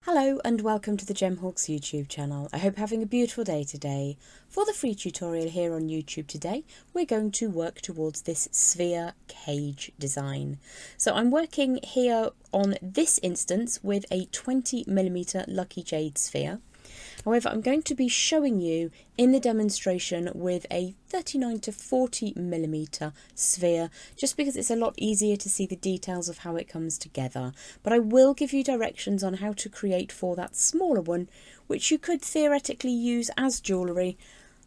Hello and welcome to the Gemhawks YouTube channel. I hope you're having a beautiful day today. For the free tutorial here on YouTube today, we're going to work towards this sphere cage design. So I'm working here on this instance with a 20mm Lucky Jade sphere. However, I'm going to be showing you in the demonstration with a 39 to 40mm sphere, just because it's a lot easier to see the details of how it comes together. But I will give you directions on how to create for that smaller one, which you could theoretically use as jewellery.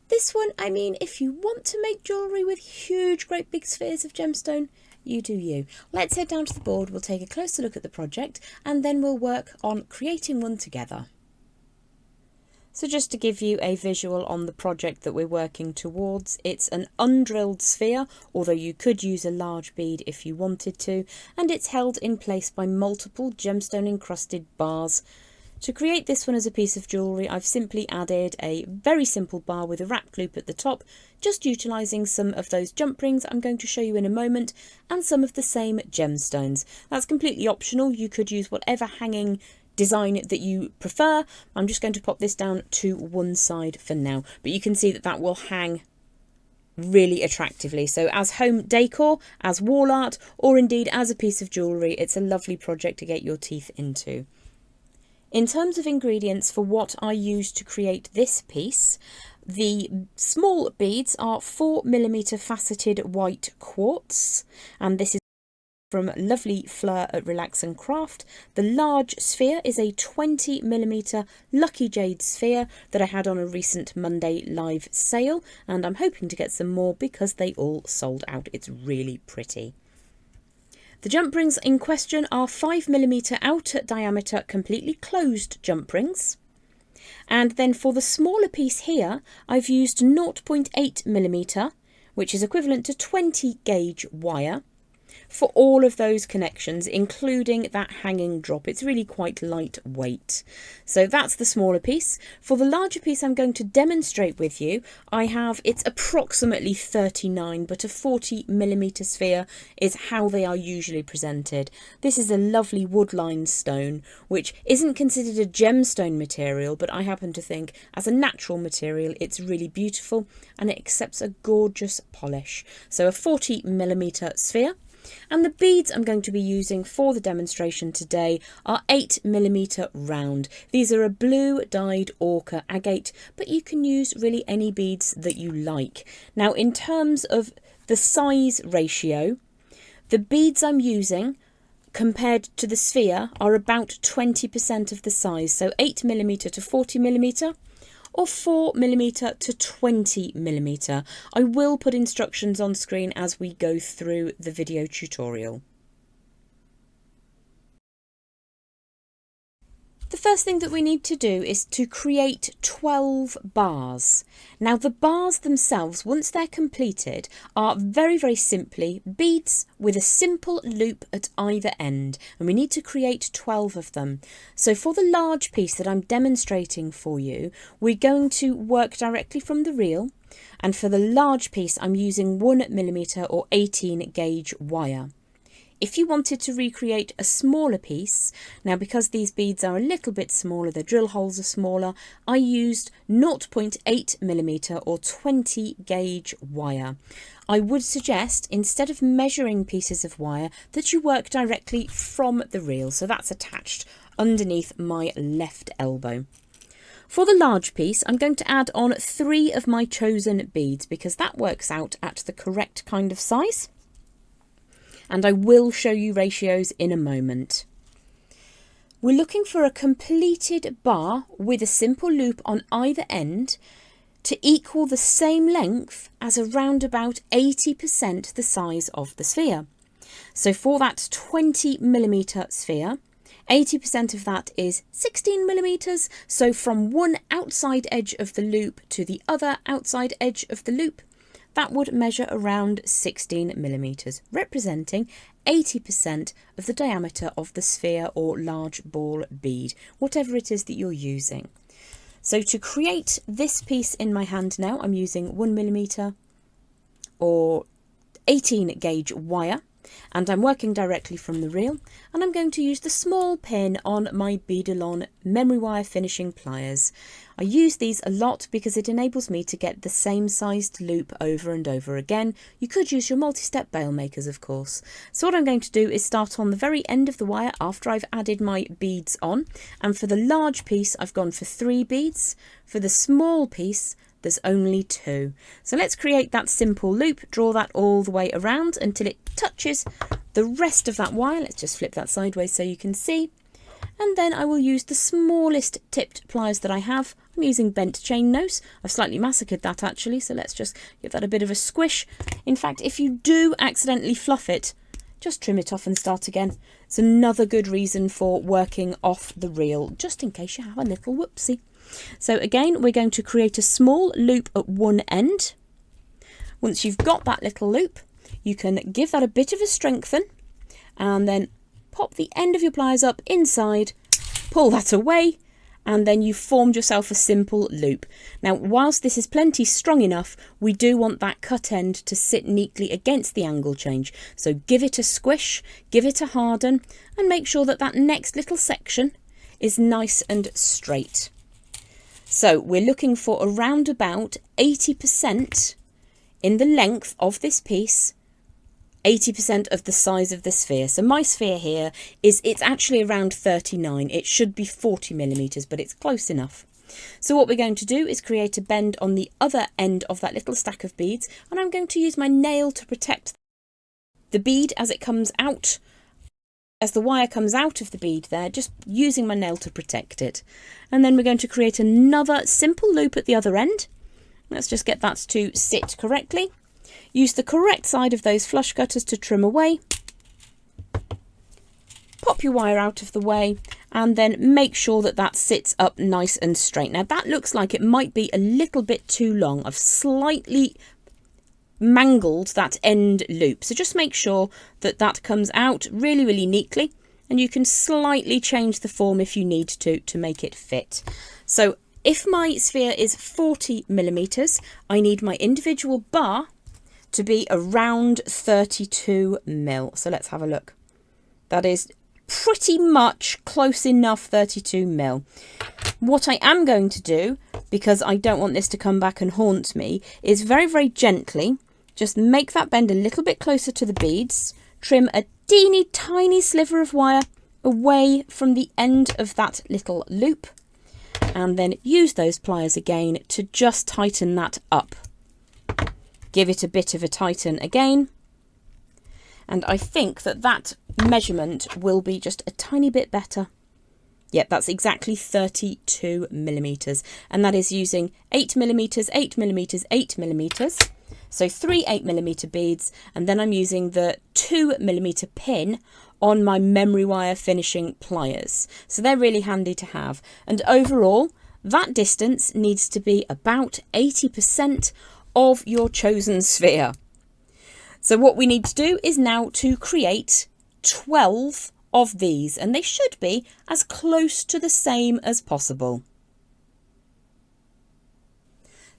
This one, I mean, if you want to make jewellery with huge, great big spheres of gemstone, you do you. Let's head down to the board, we'll take a closer look at the project, and then we'll work on creating one together. So just to give you a visual on the project that we're working towards, it's an undrilled sphere, although you could use a large bead if you wanted to, and it's held in place by multiple gemstone encrusted bars. To create this one as a piece of jewellery, I've simply added a very simple bar with a wrapped loop at the top, just utilising some of those jump rings I'm going to show you in a moment, and some of the same gemstones. That's completely optional, you could use whatever hanging design that you prefer. I'm just going to pop this down to one side for now, but you can see that that will hang really attractively. So as home decor, as wall art, or indeed as a piece of jewellery, it's a lovely project to get your teeth into. In terms of ingredients for what I used to create this piece, the small beads are 4mm faceted white quartz, and this is from Lovely Fleur at Relax and Craft. The large sphere is a 20mm Lucky Jade sphere that I had on a recent Monday live sale, and I'm hoping to get some more because they all sold out. It's really pretty. The jump rings in question are 5mm outer diameter completely closed jump rings. And then for the smaller piece here, I've used 0.8mm, which is equivalent to 20 gauge wire, for all of those connections, including that hanging drop. It's really quite lightweight. So that's the smaller piece. For the larger piece I'm going to demonstrate with you, it's approximately 39, but a 40mm sphere is how they are usually presented. This is a lovely woodline stone, which isn't considered a gemstone material, but I happen to think as a natural material it's really beautiful and it accepts a gorgeous polish. So a 40mm sphere. And the beads I'm going to be using for the demonstration today are 8mm round. These are a blue dyed ochre agate, but you can use really any beads that you like. Now, in terms of the size ratio, the beads I'm using compared to the sphere are about 20% of the size, so 8mm to 40mm. Or 4mm to 20mm. I will put instructions on screen as we go through the video tutorial. The first thing that we need to do is to create 12 bars. Now the bars themselves, once they're completed, are very, very simply beads with a simple loop at either end, and we need to create 12 of them. So for the large piece that I'm demonstrating for you, we're going to work directly from the reel, and for the large piece I'm using 1mm or 18 gauge wire. If you wanted to recreate a smaller piece, now because these beads are a little bit smaller, the drill holes are smaller, I used 0.8mm or 20 gauge wire. I would suggest, instead of measuring pieces of wire, that you work directly from the reel, so that's attached underneath my left elbow. For the large piece, I'm going to add on 3 of my chosen beads because that works out at the correct kind of size. And I will show you ratios in a moment. We're looking for a completed bar with a simple loop on either end to equal the same length as around about 80% the size of the sphere. So for that 20mm sphere, 80% of that is 16mm, so from one outside edge of the loop to the other outside edge of the loop, that would measure around 16mm, representing 80% of the diameter of the sphere or large ball bead, whatever it is that you're using. So to create this piece in my hand now, I'm using 1mm or 18 gauge wire. and I'm working directly from the reel, and I'm going to use the small pin on my Beadalon memory wire finishing pliers. I use these a lot because it enables me to get the same sized loop over and over again. You could use your multi-step bail makers, of course. So what I'm going to do is start on the very end of the wire after I've added my beads on, and for the large piece I've gone for 3 beads. For the small piece there's only 2. So let's create that simple loop, draw that all the way around until it touches the rest of that wire. Let's just flip that sideways so you can see. And then I will use the smallest tipped pliers that I have. I'm using bent chain nose. I've slightly massacred that actually, so let's just give that a bit of a squish. In fact, if you do accidentally fluff it, just trim it off and start again. It's another good reason for working off the reel, just in case you have a little whoopsie. So again, we're going to create a small loop at one end. Once you've got that little loop, you can give that a bit of a strengthen, and then pop the end of your pliers up inside, pull that away, and then you've formed yourself a simple loop. Now, whilst this is plenty strong enough, we do want that cut end to sit neatly against the angle change. So give it a squish, give it a harden, and make sure that that next little section is nice and straight. So we're looking for around about 80% in the length of this piece, 80% of the size of the sphere. So my sphere here it's actually around 39. It should be 40 millimeters, but it's close enough. So what we're going to do is create a bend on the other end of that little stack of beads, and I'm going to use my nail to protect the bead as it comes out, as the wire comes out of the bead there, just using my nail to protect it. And then we're going to create another simple loop at the other end. Let's just get that to sit correctly. Use the correct side of those flush cutters to trim away. Pop your wire out of the way, and then make sure that that sits up nice and straight. Now that looks like it might be a little bit too long. I've slightly mangled that end loop, so just make sure that that comes out really, really neatly, and you can slightly change the form if you need to make it fit. So if my sphere is 40 millimeters, I need my individual bar to be around 32 mil. So let's have a look. That is pretty much close enough 32 mil. What I am going to do, because I don't want this to come back and haunt me, is very, very gently just make that bend a little bit closer to the beads, trim a teeny tiny sliver of wire away from the end of that little loop, and then use those pliers again to just tighten that up. Give it a bit of a tighten again, and I think that that measurement will be just a tiny bit better. Yep, that's exactly 32 millimeters, and that is using 8 millimeters, 8 millimeters, 8 millimeters. So 3 8mm beads, and then I'm using the 2mm pin on my memory wire finishing pliers. So they're really handy to have. And overall, that distance needs to be about 80% of your chosen sphere. So what we need to do is now to create 12 of these, and they should be as close to the same as possible.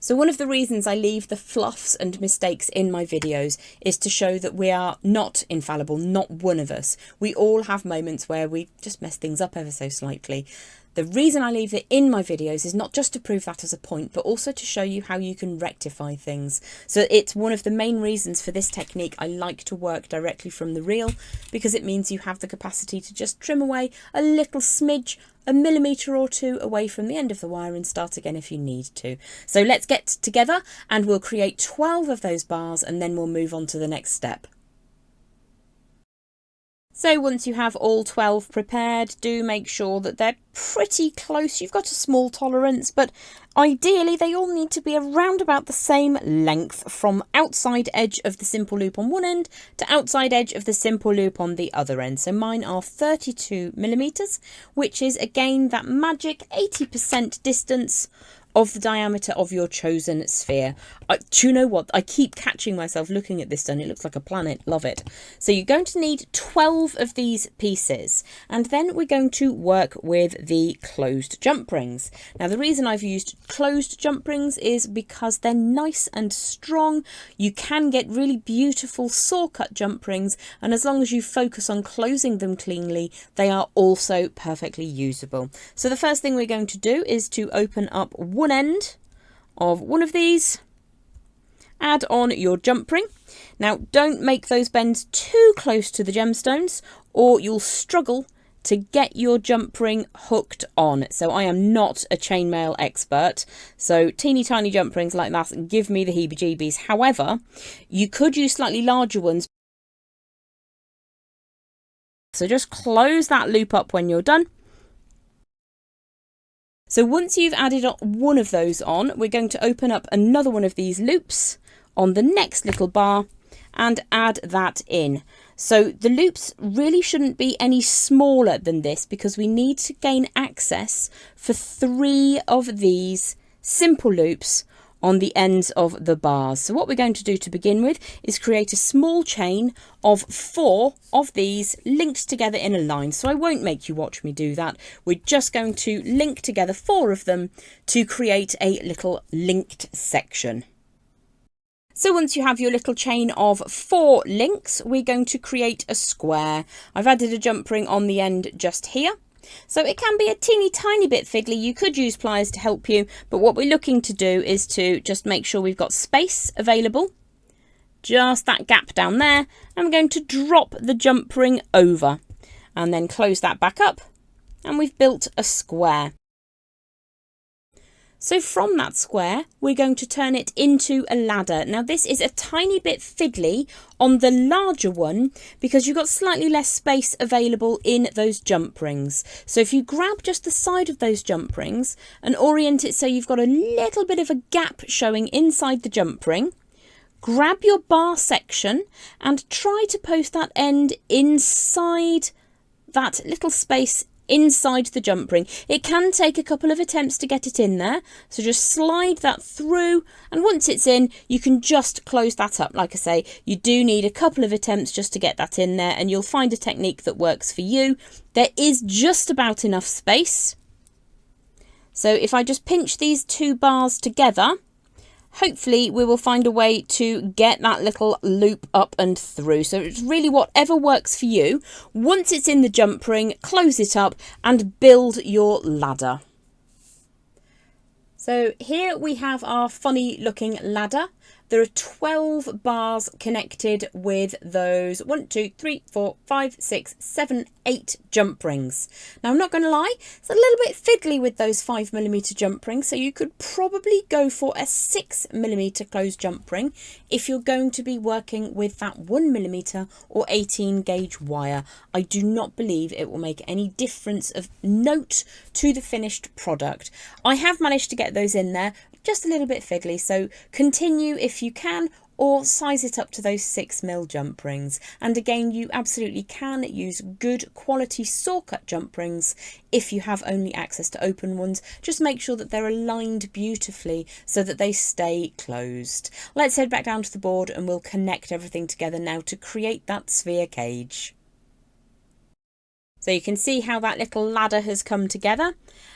So one of the reasons I leave the fluffs and mistakes in my videos is to show that we are not infallible, not one of us. We all have moments where we just mess things up ever so slightly. The reason I leave it in my videos is not just to prove that as a point, but also to show you how you can rectify things. So it's one of the main reasons for this technique I like to work directly from the reel, because it means you have the capacity to just trim away a little smidge, a millimetre or two away from the end of the wire, and start again if you need to. So let's get together and we'll create 12 of those bars, and then we'll move on to the next step. So once you have all 12 prepared, do make sure that they're pretty close. You've got a small tolerance, but ideally they all need to be around about the same length, from outside edge of the simple loop on one end to outside edge of the simple loop on the other end. So mine are 32 millimeters, which is again that magic 80% distance of the diameter of your chosen sphere. Do you know what? I keep catching myself looking at this done. It looks like a planet. Love it. So you're going to need 12 of these pieces, and then we're going to work with the closed jump rings. Now, the reason I've used closed jump rings is because they're nice and strong. You can get really beautiful saw cut jump rings, and as long as you focus on closing them cleanly, they are also perfectly usable. So the first thing we're going to do is to open up one end of one of these, add on your jump ring. Now, don't make those bends too close to the gemstones or you'll struggle to get your jump ring hooked on. So I am not a chainmail expert, so teeny tiny jump rings like that give me the heebie-jeebies. However, you could use slightly larger ones. So just close that loop up when you're done. So once you've added one of those on, we're going to open up another one of these loops on the next little bar and add that in. So the loops really shouldn't be any smaller than this because we need to gain access for 3 of these simple loops on the ends of the bars. So what we're going to do to begin with is create a small chain of 4 of these linked together in a line. So I won't make you watch me do that. We're just going to link together 4 of them to create a little linked section. So once you have your little chain of 4 links, we're going to create a square. I've added a jump ring on the end just here. So it can be a teeny tiny bit fiddly. You could use pliers to help you, but what we're looking to do is to just make sure we've got space available. Just that gap down there. And we're going to drop the jump ring over and then close that back up. And we've built a square. So from that square, we're going to turn it into a ladder. Now this is a tiny bit fiddly on the larger one because you've got slightly less space available in those jump rings. So if you grab just the side of those jump rings and orient it so you've got a little bit of a gap showing inside the jump ring, grab your bar section and try to post that end inside that little space inside the jump ring. It can take a couple of attempts to get it in there, so just slide that through, and once it's in you can just close that up. Like I say, you do need a couple of attempts just to get that in there, and you'll find a technique that works for you. There is just about enough space, so if I just pinch these 2 bars together, hopefully we will find a way to get that little loop up and through. So it's really whatever works for you. Once it's in the jump ring, close it up and build your ladder. So here we have our funny looking ladder. There are 12 bars connected with those 1, 2, 3, 4, 5, 6, 7, 8 jump rings. Now I'm not going to lie, it's a little bit fiddly with those 5mm jump rings, so you could probably go for a 6mm closed jump ring if you're going to be working with that 1mm or 18 gauge wire. I do not believe it will make any difference of note to the finished product. I have managed to get those in there, just a little bit fiddly, so continue if you can, or size it up to those 6mm jump rings. And again, you absolutely can use good quality saw cut jump rings if you have only access to open ones. Just make sure that they're aligned beautifully so that they stay closed. Let's head back down to the board and we'll connect everything together now to create that sphere cage. So you can see how that little ladder has come together,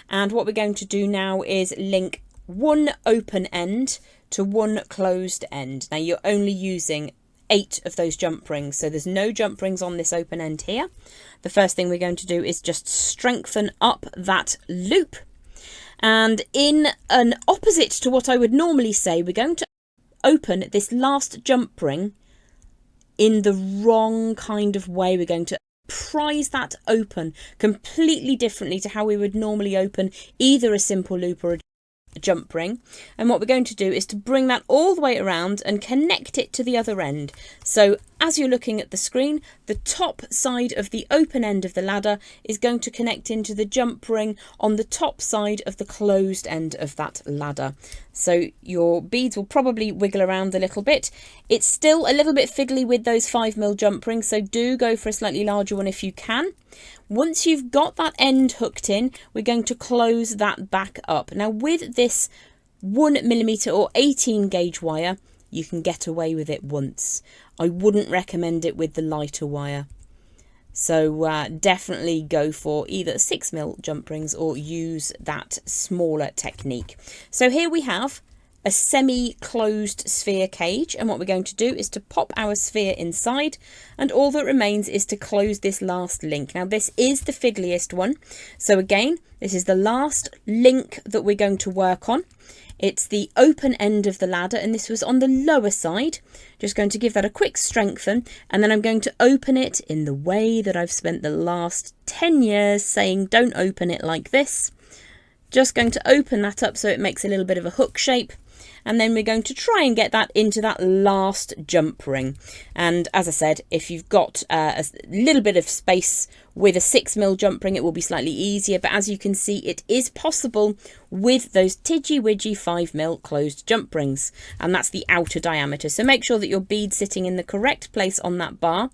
and what we're going to do now is link one open end to one closed end. Now you're only using 8 of those jump rings, so there's no jump rings on this open end here. The first thing we're going to do is just strengthen up that loop, and in an opposite to what I would normally say, we're going to open this last jump ring in the wrong kind of way. We're going to prise that open completely differently to how we would normally open either a simple loop or a jump ring. And what we're going to do is to bring that all the way around and connect it to the other end. So as you're looking at the screen, the top side of the open end of the ladder is going to connect into the jump ring on the top side of the closed end of that ladder. So your beads will probably wiggle around a little bit. It's still a little bit fiddly with those 5mm jump rings, so do go for a slightly larger one if you can. Once you've got that end hooked in, we're going to close that back up. Now with this 1mm or 18 gauge wire, you can get away with it once. I wouldn't recommend it with the lighter wire. So definitely go for either 6mm jump rings or use that smaller technique. So here we have a semi-closed sphere cage, and what we're going to do is to pop our sphere inside, and all that remains is to close this last link. Now this is the fiddliest one, so again this is the last link that we're going to work on. It's the open end of the ladder, and this was on the lower side. Just going to give that a quick strengthen, and then I'm going to open it in the way that I've spent the last 10 years saying don't open it like this. Just going to open that up so it makes a little bit of a hook shape, and then we're going to try and get that into that last jump ring. And as I said, if you've got a little bit of space with a 6mm jump ring, it will be slightly easier, but as you can see, it is possible with those tidgy-widgy 5mm closed jump rings, and that's the outer diameter. So make sure that your bead's sitting in the correct place on that bar.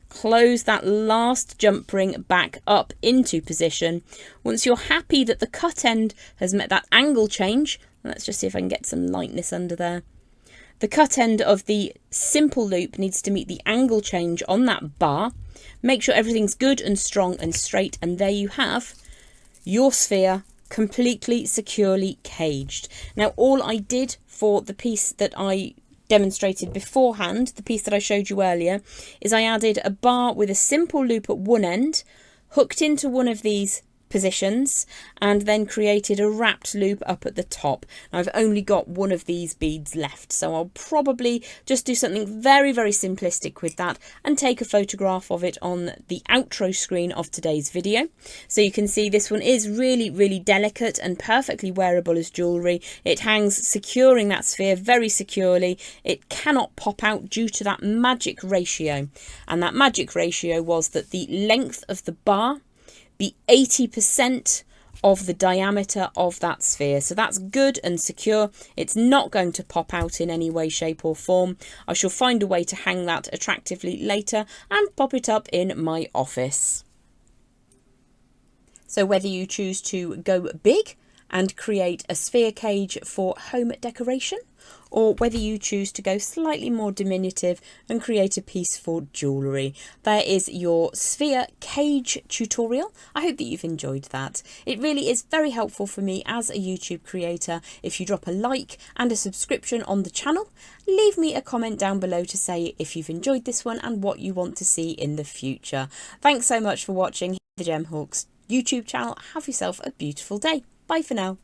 Close that last jump ring back up into position. Once you're happy that the cut end has met that angle change, let's just see if I can get some lightness under there. The cut end of the simple loop needs to meet the angle change on that bar. Make sure everything's good and strong and straight, and there you have your sphere completely securely caged. Now all I did for the piece that I demonstrated beforehand, the piece that I showed you earlier, is I added a bar with a simple loop at one end, hooked into one of these positions, and then created a wrapped loop up at the top. Now, I've only got one of these beads left, so I'll probably just do something very, very simplistic with that and take a photograph of it on the outro screen of today's video. So you can see this one is really, really delicate and perfectly wearable as jewellery. It hangs securing that sphere very securely. It cannot pop out due to that magic ratio, and that magic ratio was that the length of the bar be 80% of the diameter of that sphere. So that's good and secure. It's not going to pop out in any way, shape or form. I shall find a way to hang that attractively later and pop it up in my office. So whether you choose to go big and create a sphere cage for home decoration, or whether you choose to go slightly more diminutive and create a piece for jewellery, there is your sphere cage tutorial. I hope that you've enjoyed that. It really is very helpful for me as a YouTube creator if you drop a like and a subscription on the channel. Leave me a comment down below to say if you've enjoyed this one and what you want to see in the future. Thanks so much for watching the Gemhawks YouTube channel. Have yourself a beautiful day. Bye for now.